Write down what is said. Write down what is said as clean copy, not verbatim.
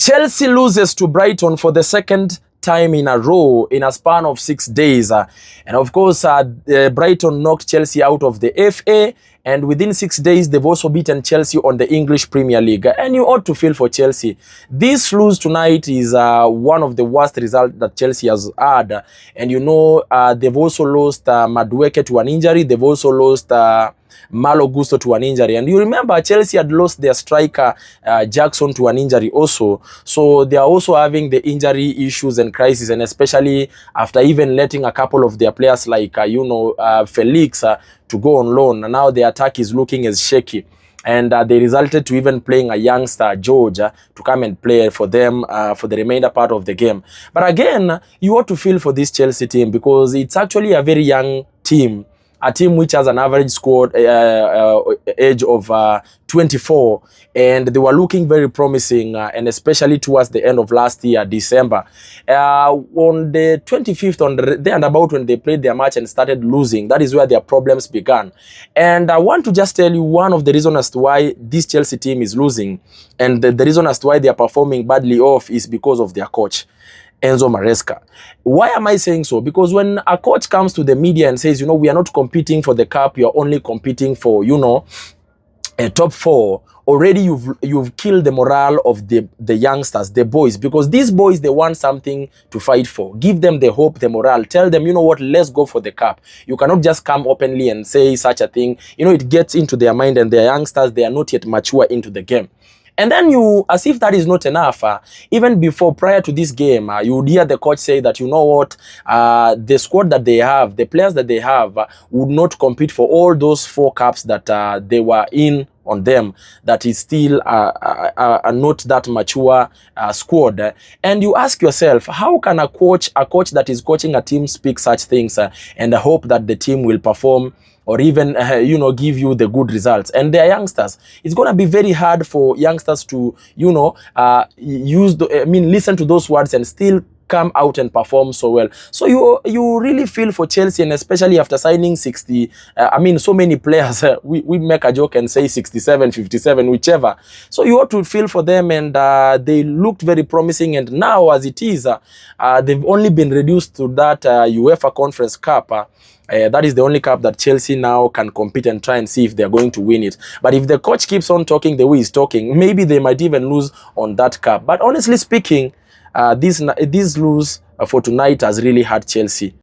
Chelsea loses to Brighton for the second time in a row in a span of 6 days. And of course, Brighton knocked Chelsea out of the FA. And within 6 days, they've also beaten Chelsea on the English Premier League. And you ought to feel for Chelsea. This lose tonight is one of the worst results that Chelsea has had. And you know, they've also lost Madueke to an injury. They've also lost Malo Gusto to an injury. And you remember Chelsea had lost their striker Jackson to an injury also. So they are also having the injury issues and crisis, and especially after even letting a couple of their players like, Felix to go on loan. And now the attack is looking as shaky. And they resulted to even playing a youngster, George, to come and play for them for the remainder part of the game. But again, you ought to feel for this Chelsea team because it's actually a very young team. A team which has an average squad age of 24, and they were looking very promising, and especially towards the end of last year, December. On the 25th, on the day and about when they played their match and started losing, that is where their problems began. And I want to just tell you one of the reasons as to why this Chelsea team is losing, and the reason as to why they are performing badly off is because of their coach, Enzo Maresca. Why am I saying so? Because when a coach comes to the media and says, we are not competing for the cup, you are only competing for, a top 4, already you've killed the morale of the youngsters, the boys, because these boys, they want something to fight for. Give them the hope, the morale. Tell them, you know what, let's go for the cup. You cannot just come openly and say such a thing. It gets into their mind, and their youngsters, they are not yet mature into the game. And then as if that is not enough, even prior to this game, you would hear the coach say that, you know what, the squad that they have, the players that they have, would not compete for all those 4 cups that they were in on them, that is still not that mature squad. And you ask yourself, how can a coach that is coaching a team speak such things and hope that the team will perform or even, give you the good results? And they're youngsters. It's going to be very hard for youngsters to, listen to those words and still come out and perform so well. So you really feel for Chelsea, and especially after signing so many players. We make a joke and say 67, 57, whichever. So you ought to feel for them, and they looked very promising. And now, as it is, they've only been reduced to that UEFA Conference Cup. That is the only cup that Chelsea now can compete and try and see if they're going to win it. But if the coach keeps on talking the way he's talking, maybe they might even lose on that cup. But honestly speaking, this lose for tonight has really hurt Chelsea.